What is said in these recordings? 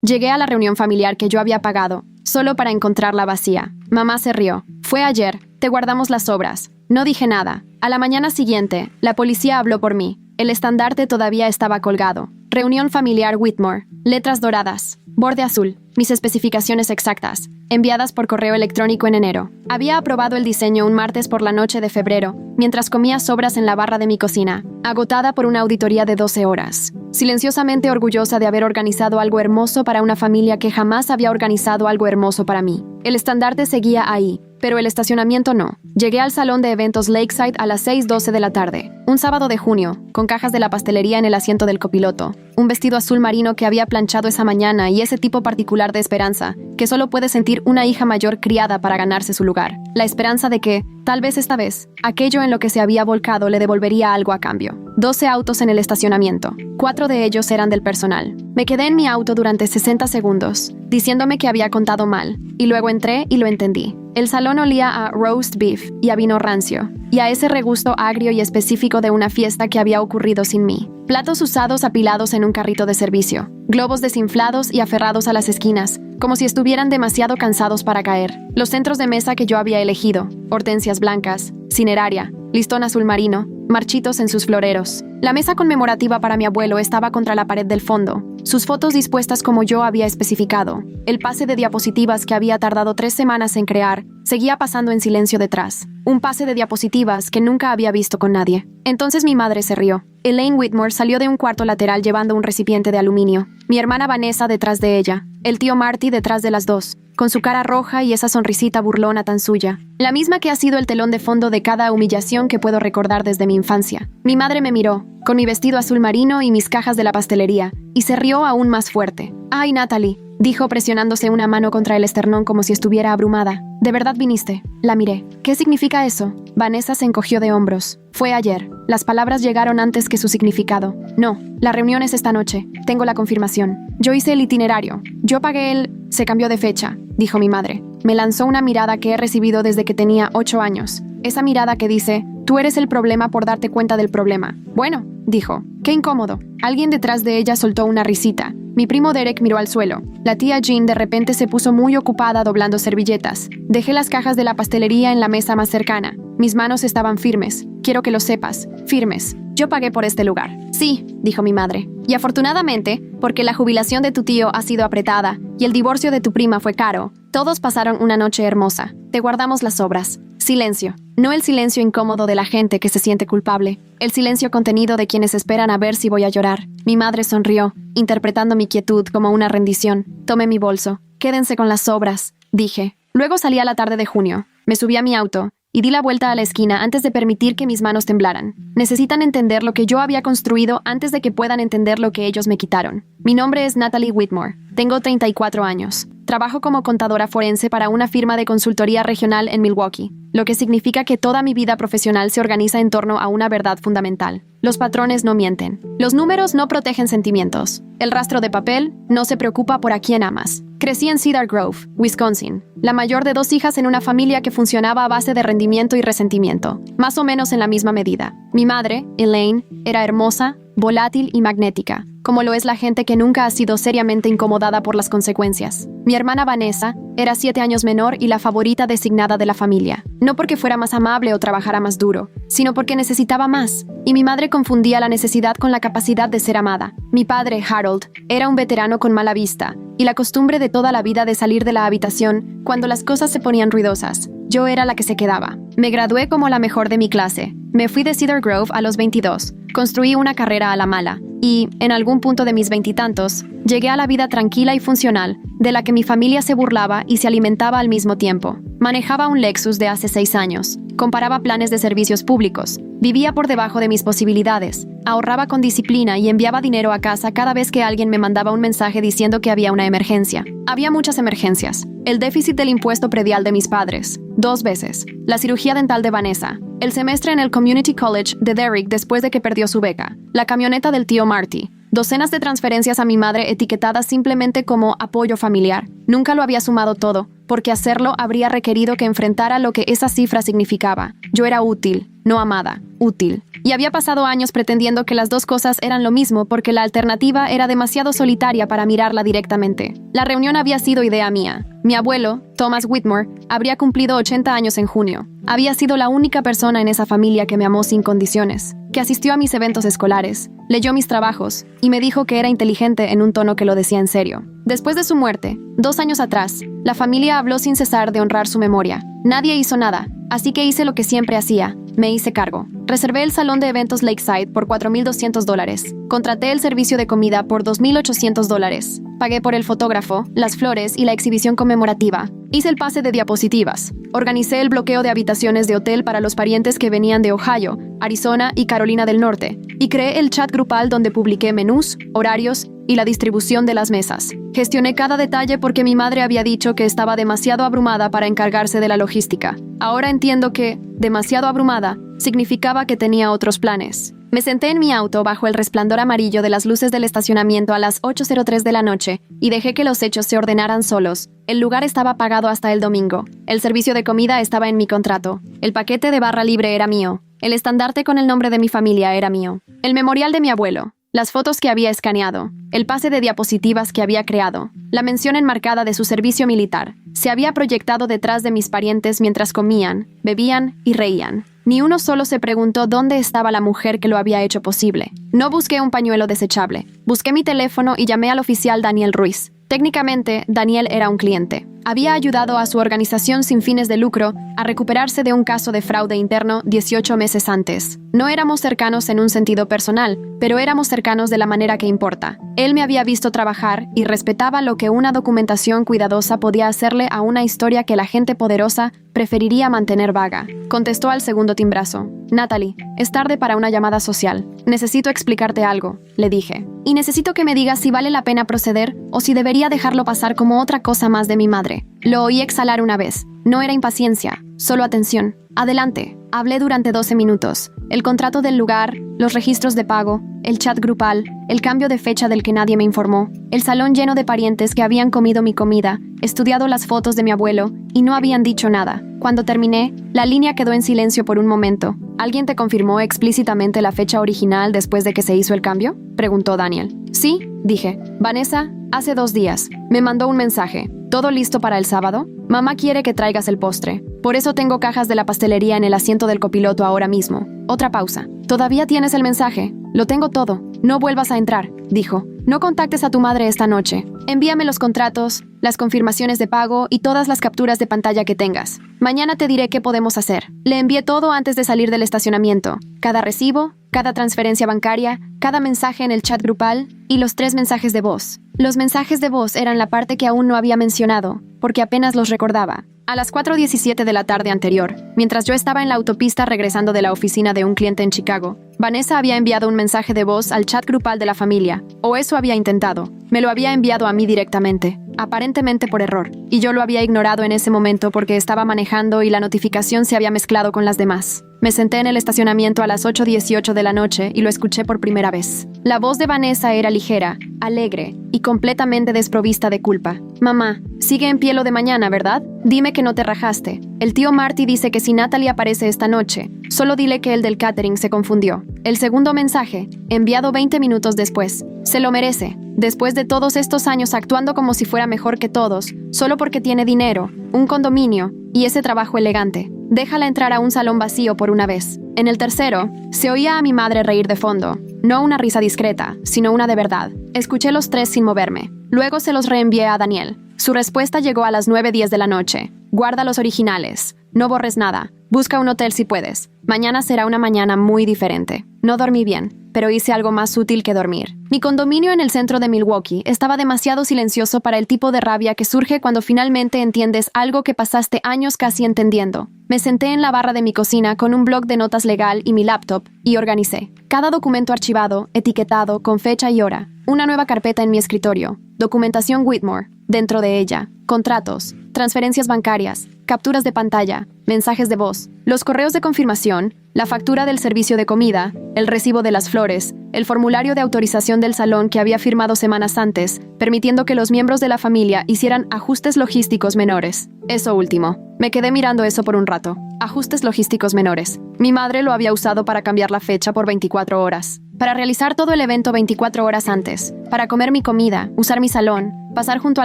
Llegué a la reunión familiar que yo había pagado, solo para encontrarla vacía. Mamá se rió. Fue ayer, te guardamos las sobras. No dije nada. A la mañana siguiente, la policía habló por mí. El estandarte todavía estaba colgado. Reunión familiar Whitmore. Letras doradas. Borde azul. Mis especificaciones exactas. Enviadas por correo electrónico en enero. Había aprobado el diseño un martes por la noche de febrero, mientras comía sobras en la barra de mi cocina, agotada por una auditoría de 12 horas. Silenciosamente orgullosa de haber organizado algo hermoso para una familia que jamás había organizado algo hermoso para mí. El estandarte seguía ahí, pero el estacionamiento no. Llegué al salón de eventos Lakeside a las 6:12 de la tarde, un sábado de junio, con cajas de la pastelería en el asiento del copiloto, un vestido azul marino que había planchado esa mañana y ese tipo particular de esperanza, que solo puede sentir una hija mayor criada para ganarse su lugar. La esperanza de que, tal vez esta vez, aquello en lo que se había volcado le devolvería algo a cambio. 12 autos en el estacionamiento. 4 de ellos eran del personal. Me quedé en mi auto durante 60 segundos, diciéndome que había contado mal, y luego entré y lo entendí. El salón olía a roast beef y a vino rancio, y a ese regusto agrio y específico de una fiesta que había ocurrido sin mí. Platos usados apilados en un carrito de servicio, globos desinflados y aferrados a las esquinas, como si estuvieran demasiado cansados para caer. Los centros de mesa que yo había elegido, hortensias blancas, cineraria, listón azul marino, marchitos en sus floreros. La mesa conmemorativa para mi abuelo estaba contra la pared del fondo, sus fotos dispuestas como yo había especificado. El pase de diapositivas que había tardado 3 semanas en crear seguía pasando en silencio detrás. Un pase de diapositivas que nunca había visto con nadie. Entonces mi madre se rió. Elaine Whitmore salió de un cuarto lateral llevando un recipiente de aluminio. Mi hermana Vanessa detrás de ella. El tío Marty detrás de las dos, con su cara roja y esa sonrisita burlona tan suya. La misma que ha sido el telón de fondo de cada humillación que puedo recordar desde mi infancia. Mi madre me miró, con mi vestido azul marino y mis cajas de la pastelería, y se rió aún más fuerte. «Ay, Natalie», dijo presionándose una mano contra el esternón como si estuviera abrumada. «¿De verdad viniste?» La miré. «¿Qué significa eso?» Vanessa se encogió de hombros. «Fue ayer». Las palabras llegaron antes que su significado. «No, la reunión es esta noche. Tengo la confirmación. Yo hice el itinerario. Yo pagué el...» «Se cambió de fecha», dijo mi madre. Me lanzó una mirada que he recibido desde que tenía 8 años. Esa mirada que dice, tú eres el problema por darte cuenta del problema. «Bueno», dijo. «Qué incómodo». Alguien detrás de ella soltó una risita. Mi primo Derek miró al suelo. La tía Jean de repente se puso muy ocupada doblando servilletas. Dejé las cajas de la pastelería en la mesa más cercana. Mis manos estaban firmes. Quiero que lo sepas. Firmes. Yo pagué por este lugar. «Sí», dijo mi madre. «Y afortunadamente, porque la jubilación de tu tío ha sido apretada y el divorcio de tu prima fue caro, todos pasaron una noche hermosa. Te guardamos las sobras». Silencio. No el silencio incómodo de la gente que se siente culpable. El silencio contenido de quienes esperan a ver si voy a llorar. Mi madre sonrió, interpretando mi quietud como una rendición. Tomé mi bolso. «Quédense con las sobras», dije. Luego salí a la tarde de junio. Me subí a mi auto y di la vuelta a la esquina antes de permitir que mis manos temblaran. Necesitan entender lo que yo había construido antes de que puedan entender lo que ellos me quitaron. Mi nombre es Natalie Whitmore. Tengo 34 años. Trabajo como contadora forense para una firma de consultoría regional en Milwaukee, lo que significa que toda mi vida profesional se organiza en torno a una verdad fundamental. Los patrones no mienten. Los números no protegen sentimientos. El rastro de papel no se preocupa por a quién amas. Crecí en Cedar Grove, Wisconsin, la mayor de 2 hijas en una familia que funcionaba a base de rendimiento y resentimiento, más o menos en la misma medida. Mi madre, Elaine, era hermosa, volátil y magnética, como lo es la gente que nunca ha sido seriamente incomodada por las consecuencias. Mi hermana Vanessa era 7 años menor y la favorita designada de la familia, no porque fuera más amable o trabajara más duro, sino porque necesitaba más, y mi madre confundía la necesidad con la capacidad de ser amada. Mi padre, Harold, era un veterano con mala vista, y la costumbre de toda la vida de salir de la habitación cuando las cosas se ponían ruidosas. Yo era la que se quedaba. Me gradué como la mejor de mi clase. Me fui de Cedar Grove a los 22. Construí una carrera a la mala. Y, en algún punto de mis 20 y tantos, llegué a la vida tranquila y funcional, de la que mi familia se burlaba y se alimentaba al mismo tiempo. Manejaba un Lexus de hace 6 años. Comparaba planes de servicios públicos. Vivía por debajo de mis posibilidades. Ahorraba con disciplina y enviaba dinero a casa cada vez que alguien me mandaba un mensaje diciendo que había una emergencia. Había muchas emergencias. El déficit del impuesto predial de mis padres, 2 veces. La cirugía dental de Vanessa. El semestre en el Community College de Derrick después de que perdió su beca. La camioneta del tío Marty. docenas de transferencias a mi madre etiquetadas simplemente como apoyo familiar. Nunca lo había sumado todo, porque hacerlo habría requerido que enfrentara lo que esa cifra significaba. Yo era útil, no amada, útil. Y había pasado años pretendiendo que las dos cosas eran lo mismo porque la alternativa era demasiado solitaria para mirarla directamente. La reunión había sido idea mía. Mi abuelo, Thomas Whitmore, habría cumplido 80 años en junio. Había sido la única persona en esa familia que me amó sin condiciones, que asistió a mis eventos escolares, leyó mis trabajos y me dijo que era inteligente en un tono que lo decía en serio. Después de su muerte, 2 años atrás, la familia habló sin cesar de honrar su memoria. Nadie hizo nada, así que hice lo que siempre hacía. Me hice cargo. Reservé el salón de eventos Lakeside por $4,200. Contraté el servicio de comida por $2,800. Pagué por el fotógrafo, las flores y la exhibición conmemorativa. Hice el pase de diapositivas. Organicé el bloqueo de habitaciones de hotel para los parientes que venían de Ohio, Arizona y Carolina del Norte. Y creé el chat grupal donde publiqué menús, horarios y la distribución de las mesas. Gestioné cada detalle porque mi madre había dicho que estaba demasiado abrumada para encargarse de la logística. Ahora entiendo que, demasiado abrumada, significaba que tenía otros planes. Me senté en mi auto bajo el resplandor amarillo de las luces del estacionamiento a las 8:03 de la noche y dejé que los hechos se ordenaran solos. El lugar estaba pagado hasta el domingo. El servicio de comida estaba en mi contrato. El paquete de barra libre era mío. El estandarte con el nombre de mi familia era mío. El memorial de mi abuelo. Las fotos que había escaneado, el pase de diapositivas que había creado, la mención enmarcada de su servicio militar, se había proyectado detrás de mis parientes mientras comían, bebían y reían. Ni uno solo se preguntó dónde estaba la mujer que lo había hecho posible. No busqué un pañuelo desechable. Busqué mi teléfono y llamé al oficial Daniel Ruiz. Técnicamente, Daniel era un cliente. Había ayudado a su organización sin fines de lucro a recuperarse de un caso de fraude interno 18 meses antes. No éramos cercanos en un sentido personal, pero éramos cercanos de la manera que importa. Él me había visto trabajar y respetaba lo que una documentación cuidadosa podía hacerle a una historia que la gente poderosa preferiría mantener vaga. Contestó al segundo timbrazo. Natalie, es tarde para una llamada social. Necesito explicarte algo, le dije. Y necesito que me digas si vale la pena proceder o si debería dejarlo pasar como otra cosa más de mi madre. Lo oí exhalar una vez. No era impaciencia, solo atención. Adelante. Hablé durante 12 minutos. El contrato del lugar, los registros de pago, el chat grupal, el cambio de fecha del que nadie me informó, el salón lleno de parientes que habían comido mi comida, estudiado las fotos de mi abuelo y no habían dicho nada. Cuando terminé, la línea quedó en silencio por un momento. ¿Alguien te confirmó explícitamente la fecha original después de que se hizo el cambio?, preguntó Daniel. Sí, dije. Vanessa, hace 2 días, me mandó un mensaje. ¿Todo listo para el sábado? Mamá quiere que traigas el postre. Por eso tengo cajas de la pastelería en el asiento del copiloto ahora mismo. Otra pausa. ¿Todavía tienes el mensaje? Lo tengo todo. No vuelvas a entrar, dijo. No contactes a tu madre esta noche. Envíame los contratos, las confirmaciones de pago y todas las capturas de pantalla que tengas. Mañana te diré qué podemos hacer. Le envié todo antes de salir del estacionamiento. Cada recibo, cada transferencia bancaria, cada mensaje en el chat grupal y los 3 mensajes de voz. Los mensajes de voz eran la parte que aún no había mencionado, porque apenas los recordaba. A las 4:17 de la tarde anterior, mientras yo estaba en la autopista regresando de la oficina de un cliente en Chicago, Vanessa había enviado un mensaje de voz al chat grupal de la familia, o eso había intentado. Me lo había enviado a mí directamente, aparentemente por error, y yo lo había ignorado en ese momento porque estaba manejando y la notificación se había mezclado con las demás. Me senté en el estacionamiento a las 8:18 de la noche y lo escuché por primera vez. La voz de Vanessa era ligera, alegre y completamente desprovista de culpa. Mamá, sigue en pie lo de mañana, ¿verdad? Dime que no te rajaste. El tío Marty dice que si Natalie aparece esta noche, solo dile que el del catering se confundió. El segundo mensaje, enviado 20 minutos después. Se lo merece. Después de todos estos años actuando como si fuera mejor que todos, solo porque tiene dinero, un condominio y ese trabajo elegante. Déjala entrar a un salón vacío por una vez. En el tercero, se oía a mi madre reír de fondo. No una risa discreta, sino una de verdad. Escuché los 3 sin moverme. Luego se los reenvié a Daniel. Su respuesta llegó a las 9:10 de la noche. Guarda los originales. No borres nada. Busca un hotel si puedes. Mañana será una mañana muy diferente. No dormí bien, pero hice algo más útil que dormir. Mi condominio en el centro de Milwaukee estaba demasiado silencioso para el tipo de rabia que surge cuando finalmente entiendes algo que pasaste años casi entendiendo. Me senté en la barra de mi cocina con un bloc de notas legal y mi laptop y organicé. Cada documento archivado, etiquetado, con fecha y hora. Una nueva carpeta en mi escritorio. Documentación Whitmore. Dentro de ella, contratos, transferencias bancarias, capturas de pantalla, mensajes de voz, los correos de confirmación, la factura del servicio de comida, el recibo de las flores, el formulario de autorización del salón que había firmado semanas antes, permitiendo que los miembros de la familia hicieran ajustes logísticos menores. Eso último. Me quedé mirando eso por un rato. Ajustes logísticos menores. Mi madre lo había usado para cambiar la fecha por 24 horas. Para realizar todo el evento 24 horas antes. Para comer mi comida, usar mi salón, pasar junto a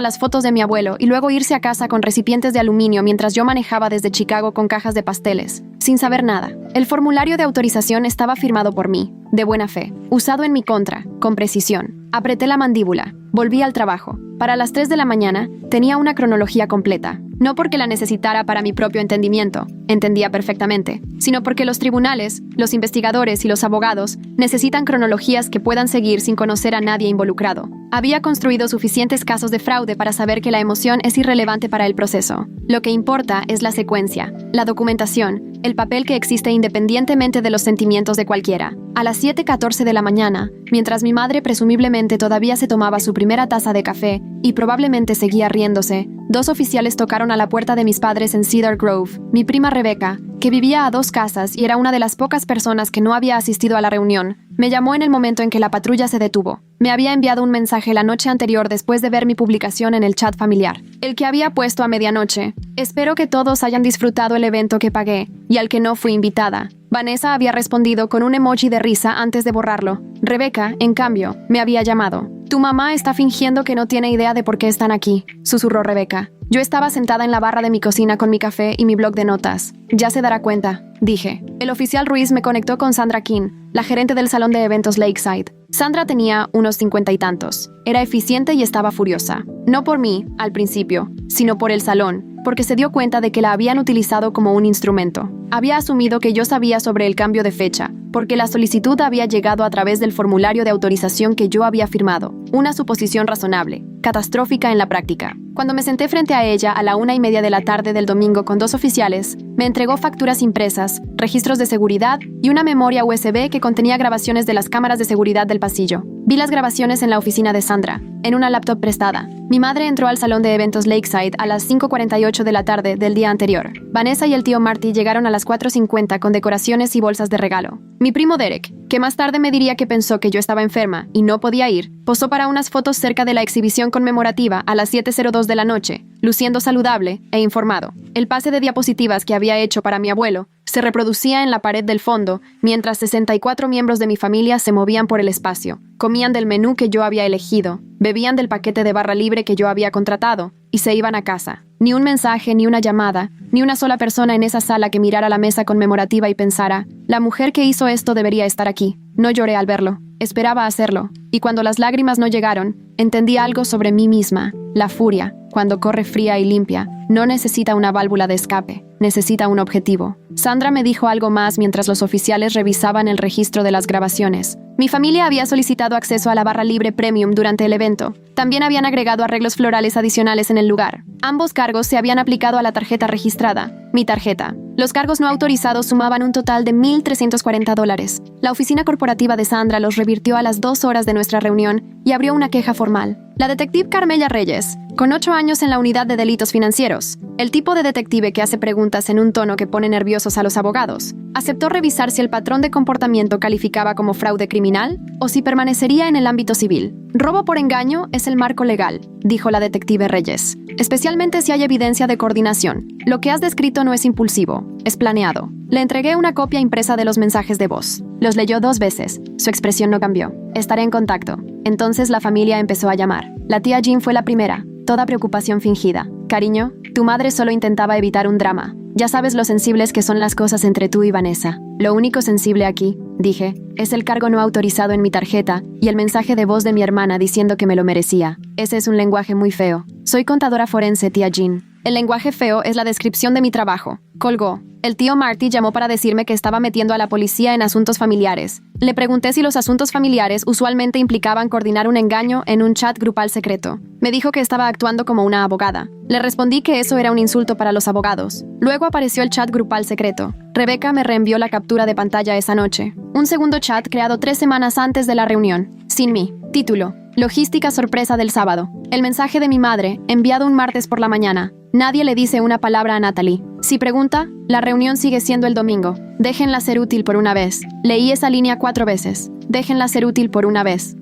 las fotos de mi abuelo y luego irse a casa con recipientes de aluminio mientras yo manejaba desde Chicago con cajas de pasteles, sin saber nada. El formulario de autorización estaba firmado por mí, de buena fe, usado en mi contra, con precisión. Apreté la mandíbula. Volví al trabajo. Para las 3 de la mañana, tenía una cronología completa. No porque la necesitara para mi propio entendimiento, entendía perfectamente, sino porque los tribunales, los investigadores y los abogados necesitan cronologías que puedan seguir sin conocer a nadie involucrado. Había construido suficientes casos de fraude para saber que la emoción es irrelevante para el proceso. Lo que importa es la secuencia, la documentación, el papel que existe independientemente de los sentimientos de cualquiera. A las 7:14 de la mañana, mientras mi madre presumiblemente todavía se tomaba su primera taza de café y probablemente seguía riéndose, 2 oficiales tocaron a la puerta de mis padres en Cedar Grove. Mi prima Rebecca, que vivía a 2 casas y era una de las pocas personas que no había asistido a la reunión, me llamó en el momento en que la patrulla se detuvo. Me había enviado un mensaje la noche anterior después de ver mi publicación en el chat familiar, el que había puesto a medianoche. Espero que todos hayan disfrutado el evento que pagué y al que no fui invitada. Vanessa había respondido con un emoji de risa antes de borrarlo. Rebecca, en cambio, me había llamado. Tu mamá está fingiendo que no tiene idea de por qué están aquí, susurró Rebecca. Yo estaba sentada en la barra de mi cocina con mi café y mi bloc de notas. Ya se dará cuenta, dije. El oficial Ruiz me conectó con Sandra King, la gerente del salón de eventos Lakeside. Sandra tenía unos 50 y tantos. Era eficiente y estaba furiosa. No por mí, al principio, sino por el salón, porque se dio cuenta de que la habían utilizado como un instrumento. Había asumido que yo sabía sobre el cambio de fecha, porque la solicitud había llegado a través del formulario de autorización que yo había firmado. Una suposición razonable, catastrófica en la práctica. Cuando me senté frente a ella a la 1:30 de la tarde del domingo con 2 oficiales, me entregó facturas impresas, registros de seguridad y una memoria USB que contenía grabaciones de las cámaras de seguridad del pasillo. Vi las grabaciones en la oficina de Sandra, en una laptop prestada. Mi madre entró al salón de eventos Lakeside a las 5:48 de la tarde del día anterior. Vanessa y el tío Marty llegaron a las 4:50 con decoraciones y bolsas de regalo. Mi primo Derek, que más tarde me diría que pensó que yo estaba enferma y no podía ir, posó para unas fotos cerca de la exhibición conmemorativa a las 7:02 de la noche, luciendo saludable e informado. El pase de diapositivas que había hecho para mi abuelo se reproducía en la pared del fondo, mientras 64 miembros de mi familia se movían por el espacio, comían del menú que yo había elegido, bebían del paquete de barra libre que yo había contratado y se iban a casa. Ni un mensaje, ni una llamada, ni una sola persona en esa sala que mirara la mesa conmemorativa y pensara, la mujer que hizo esto debería estar aquí. No lloré al verlo, esperaba hacerlo, y cuando las lágrimas no llegaron, entendí algo sobre mí misma. La furia, cuando corre fría y limpia, no necesita una válvula de escape, necesita un objetivo. Sandra me dijo algo más mientras los oficiales revisaban el registro de las grabaciones. Mi familia había solicitado acceso a la barra libre premium durante el evento. También habían agregado arreglos florales adicionales en el lugar. Ambos cargos se habían aplicado a la tarjeta registrada, mi tarjeta. Los cargos no autorizados sumaban un total de $1,340. La oficina corporativa de Sandra los revirtió a las 2 horas de nuestra reunión y abrió una queja formal. La detective Carmela Reyes, con 8 años en la unidad de delitos financieros, el tipo de detective que hace preguntas en un tono que pone nerviosos a los abogados, aceptó revisar si el patrón de comportamiento calificaba como fraude criminal o si permanecería en el ámbito civil. Robo por engaño es el marco legal, dijo la detective Reyes, especialmente si hay evidencia de coordinación. Lo que has descrito no es impulsivo, es planeado. Le entregué una copia impresa de los mensajes de voz. Los leyó 2 veces. Su expresión no cambió. Estaré en contacto. Entonces la familia empezó a llamar. La tía Jean fue la primera, toda preocupación fingida. Cariño, tu madre solo intentaba evitar un drama. Ya sabes lo sensibles que son las cosas entre tú y Vanessa. Lo único sensible aquí, dije, es el cargo no autorizado en mi tarjeta y el mensaje de voz de mi hermana diciendo que me lo merecía. Ese es un lenguaje muy feo. Soy contadora forense, tía Jean. El lenguaje feo es la descripción de mi trabajo. Colgó. El tío Marty llamó para decirme que estaba metiendo a la policía en asuntos familiares. Le pregunté si los asuntos familiares usualmente implicaban coordinar un engaño en un chat grupal secreto. Me dijo que estaba actuando como una abogada. Le respondí que eso era un insulto para los abogados. Luego apareció el chat grupal secreto. Rebecca me reenvió la captura de pantalla esa noche. Un segundo chat creado 3 semanas antes de la reunión. Sin mí. Título: Logística sorpresa del sábado. El mensaje de mi madre, enviado un martes por la mañana. Nadie le dice una palabra a Natalie. Si pregunta, La reunión sigue siendo el domingo. Déjenla ser útil por una vez. Leí esa línea 4 veces. Déjenla ser útil por una vez.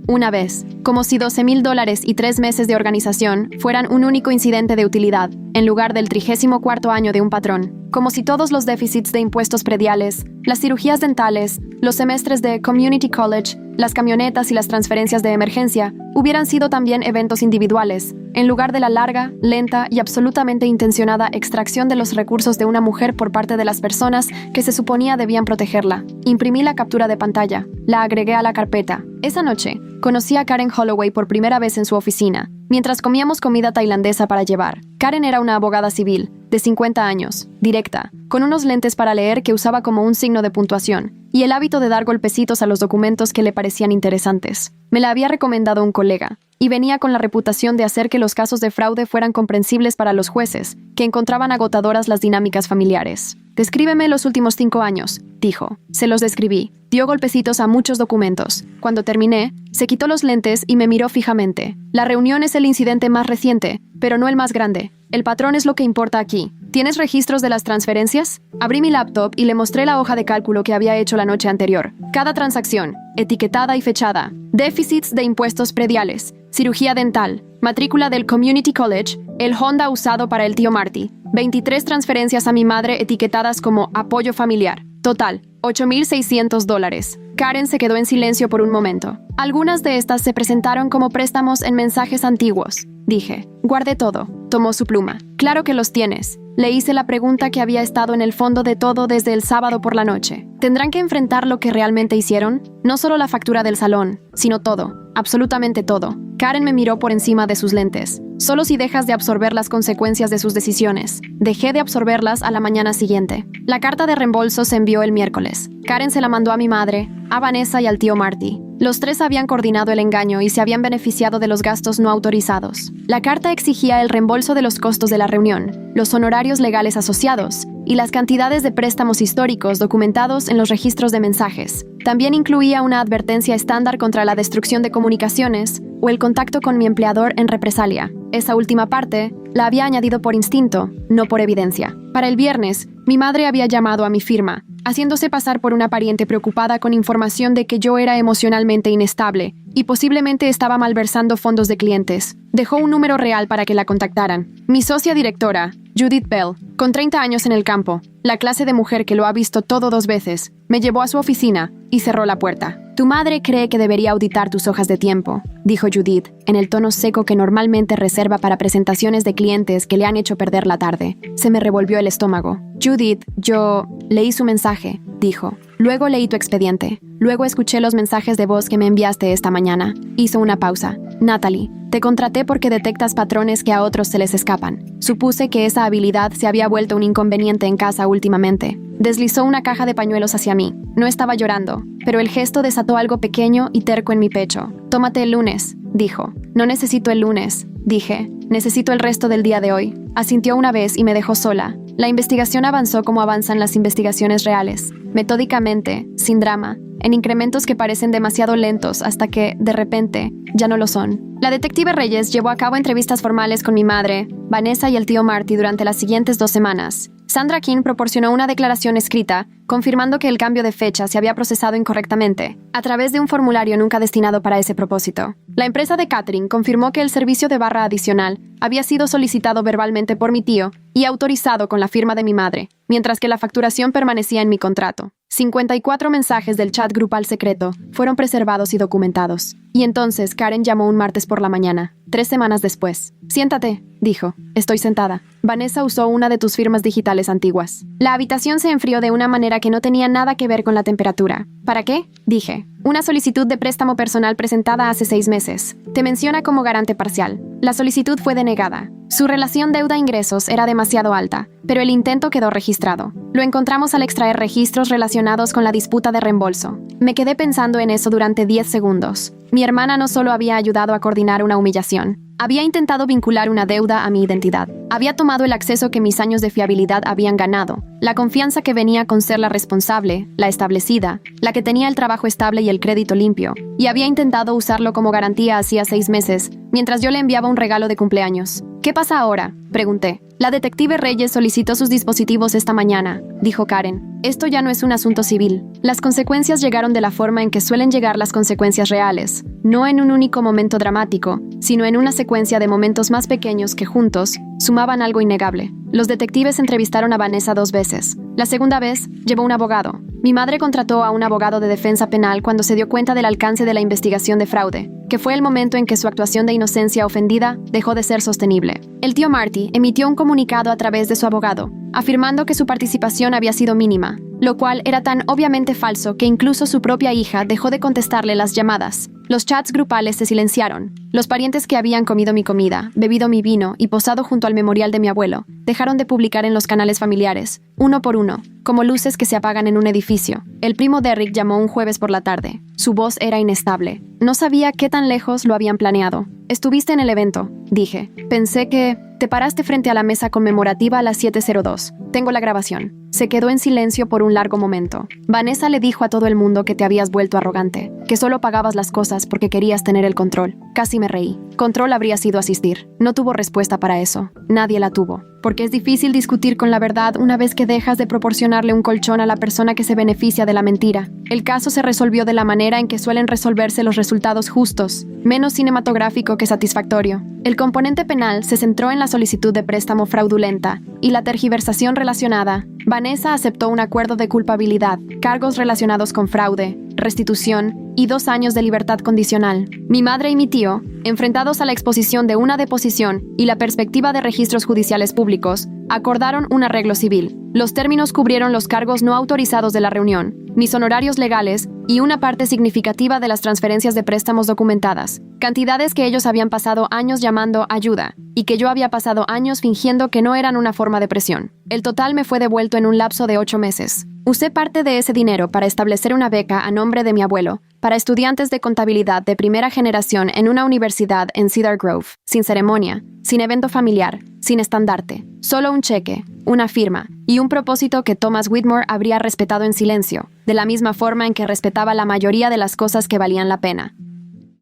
Como si $12,000 y 3 meses de organización fueran un único incidente de utilidad, en lugar del 34º año de un patrón. Como si todos los déficits de impuestos prediales, las cirugías dentales, los semestres de Community College, las camionetas y las transferencias de emergencia hubieran sido también eventos individuales, en lugar de la larga, lenta y absolutamente intencionada extracción de los recursos de una mujer por parte de las personas que se suponía debían protegerla. Imprimí la captura de pantalla, la agregué a la carpeta. Esa noche, conocí a Karen Holloway por primera vez en su oficina, mientras comíamos comida tailandesa para llevar. Karen era una abogada civil, de 50 años, directa, con unos lentes para leer que usaba como un signo de puntuación, y el hábito de dar golpecitos a los documentos que le parecían interesantes. Me la había recomendado un colega, y venía con la reputación de hacer que los casos de fraude fueran comprensibles para los jueces, que encontraban agotadoras las dinámicas familiares. «Descríbeme los últimos 5 años», dijo. Se los describí. Dio golpecitos a muchos documentos. Cuando terminé, se quitó los lentes y me miró fijamente. «La reunión es el incidente más reciente, pero no el más grande. El patrón es lo que importa aquí. ¿Tienes registros de las transferencias?» Abrí mi laptop y le mostré la hoja de cálculo que había hecho la noche anterior. Cada transacción, etiquetada y fechada. Déficits de impuestos prediales, cirugía dental, matrícula del Community College, el Honda usado para el tío Marty, 23 transferencias a mi madre etiquetadas como apoyo familiar. Total, $8,600. Karen se quedó en silencio por un momento. Algunas de estas se presentaron como préstamos en mensajes antiguos. Dije, guardé todo. Tomó su pluma. Claro que los tienes. Le hice la pregunta que había estado en el fondo de todo desde el sábado por la noche. ¿Tendrán que enfrentar lo que realmente hicieron? No solo la factura del salón, sino todo. Absolutamente todo. Karen me miró por encima de sus lentes. Solo si dejas de absorber las consecuencias de sus decisiones. Dejé de absorberlas a la mañana siguiente. La carta de reembolso se envió el miércoles. Karen se la mandó a mi madre, a Vanessa y al tío Marty. Los 3 habían coordinado el engaño y se habían beneficiado de los gastos no autorizados. La carta exigía el reembolso de los costos de la reunión, los honorarios legales asociados y las cantidades de préstamos históricos documentados en los registros de mensajes. También incluía una advertencia estándar contra la destrucción de comunicaciones o el contacto con mi empleador en represalia. Esa última parte la había añadido por instinto, no por evidencia. Para el viernes, mi madre había llamado a mi firma, haciéndose pasar por una pariente preocupada con información de que yo era emocionalmente inestable y posiblemente estaba malversando fondos de clientes. Dejó un número real para que la contactaran. Mi socia directora, Judith Bell, con 30 años en el campo, la clase de mujer que lo ha visto todo 2 veces, me llevó a su oficina y cerró la puerta. «Tu madre cree que debería auditar tus hojas de tiempo», dijo Judith, en el tono seco que normalmente reserva para presentaciones de clientes que le han hecho perder la tarde. Se me revolvió el estómago. «Judith, yo leí su mensaje», dijo. «Luego leí tu expediente. Luego escuché los mensajes de voz que me enviaste esta mañana». Hizo una pausa. «Natalie, te contraté porque detectas patrones que a otros se les escapan. Supuse que esa habilidad se había vuelto un inconveniente en casa últimamente». Deslizó una caja de pañuelos hacia mí. No estaba llorando, pero el gesto desató algo pequeño y terco en mi pecho. «Tómate el lunes», dijo. «No necesito el lunes», dije. «Necesito el resto del día de hoy». Asintió una vez y me dejó sola. La investigación avanzó como avanzan las investigaciones reales, metódicamente, sin drama, en incrementos que parecen demasiado lentos hasta que, de repente, ya no lo son. La detective Reyes llevó a cabo entrevistas formales con mi madre, Vanessa y el tío Marty durante las siguientes 2 semanas. Sandra King proporcionó una declaración escrita, confirmando que el cambio de fecha se había procesado incorrectamente, a través de un formulario nunca destinado para ese propósito. La empresa de catering confirmó que el servicio de barra adicional había sido solicitado verbalmente por mi tío y autorizado con la firma de mi madre, mientras que la facturación permanecía en mi contrato. 54 mensajes del chat grupal secreto fueron preservados y documentados. Y entonces Karen llamó un martes por la mañana, 3 semanas después. «Siéntate», dijo. «Estoy sentada. Vanessa usó una de tus firmas digitales antiguas». La habitación se enfrió de una manera que no tenía nada que ver con la temperatura. «¿Para qué?», dije. «Una solicitud de préstamo personal presentada hace 6 meses. Te menciona como garante parcial. La solicitud fue denegada. Su relación deuda-ingresos era demasiado alta, pero el intento quedó registrado. Lo encontramos al extraer registros relacionados con la disputa de reembolso». Me quedé pensando en eso durante 10 segundos. Mi hermana no solo había ayudado a coordinar una humillación, había intentado vincular una deuda a mi identidad. Había tomado el acceso que mis años de fiabilidad habían ganado, la confianza que venía con ser la responsable, la establecida, la que tenía el trabajo estable y el crédito limpio, y había intentado usarlo como garantía hacía 6 meses, mientras yo le enviaba un regalo de cumpleaños. «¿Qué pasa ahora?», pregunté. La detective Reyes solicitó sus dispositivos esta mañana, dijo Karen. Esto ya no es un asunto civil. Las consecuencias llegaron de la forma en que suelen llegar las consecuencias reales, no en un único momento dramático, sino en una secuencia de momentos más pequeños que juntos sumaban algo innegable. Los detectives entrevistaron a Vanessa 2 veces. La segunda vez, llevó un abogado. Mi madre contrató a un abogado de defensa penal cuando se dio cuenta del alcance de la investigación de fraude, que fue el momento en que su actuación de inocencia ofendida dejó de ser sostenible. El tío Marty emitió un comunicado a través de su abogado, afirmando que su participación había sido mínima, lo cual era tan obviamente falso que incluso su propia hija dejó de contestarle las llamadas. Los chats grupales se silenciaron. Los parientes que habían comido mi comida, bebido mi vino y posado junto al memorial de mi abuelo dejaron de publicar en los canales familiares, uno por uno, como luces que se apagan en un edificio. El primo Derrick llamó un jueves por la tarde. Su voz era inestable. No sabía qué tan lejos lo habían planeado. Estuviste en el evento, dije. Pensé que te paraste frente a la mesa conmemorativa a las 7:02. Tengo la grabación. Se quedó en silencio por un largo momento. Vanessa le dijo a todo el mundo que te habías vuelto arrogante, que solo pagabas las cosas porque querías tener el control. Casi me reí. Control habría sido asistir. No tuvo respuesta para eso. Nadie la tuvo. Porque es difícil discutir con la verdad una vez que dejas de proporcionarle un colchón a la persona que se beneficia de la mentira. El caso se resolvió de la manera en que suelen resolverse los resultados justos, menos cinematográfico que satisfactorio. El componente penal se centró en la solicitud de préstamo fraudulenta y la tergiversación relacionada. Vanessa aceptó un acuerdo de culpabilidad, cargos relacionados con fraude, restitución y 2 años de libertad condicional. Mi madre y mi tío, enfrentados a la exposición de una deposición y la perspectiva de registros judiciales públicos, acordaron un arreglo civil. Los términos cubrieron los cargos no autorizados de la reunión, mis honorarios legales y una parte significativa de las transferencias de préstamos documentadas, cantidades que ellos habían pasado años llamando ayuda y que yo había pasado años fingiendo que no eran una forma de presión. El total me fue devuelto en un lapso de 8 meses. Usé parte de ese dinero para establecer una beca a nombre de mi abuelo para estudiantes de contabilidad de primera generación en una universidad en Cedar Grove, sin ceremonia, sin evento familiar, sin estandarte, solo un cheque, una firma y un propósito que Thomas Whitmore habría respetado en silencio, de la misma forma en que respetaba la mayoría de las cosas que valían la pena.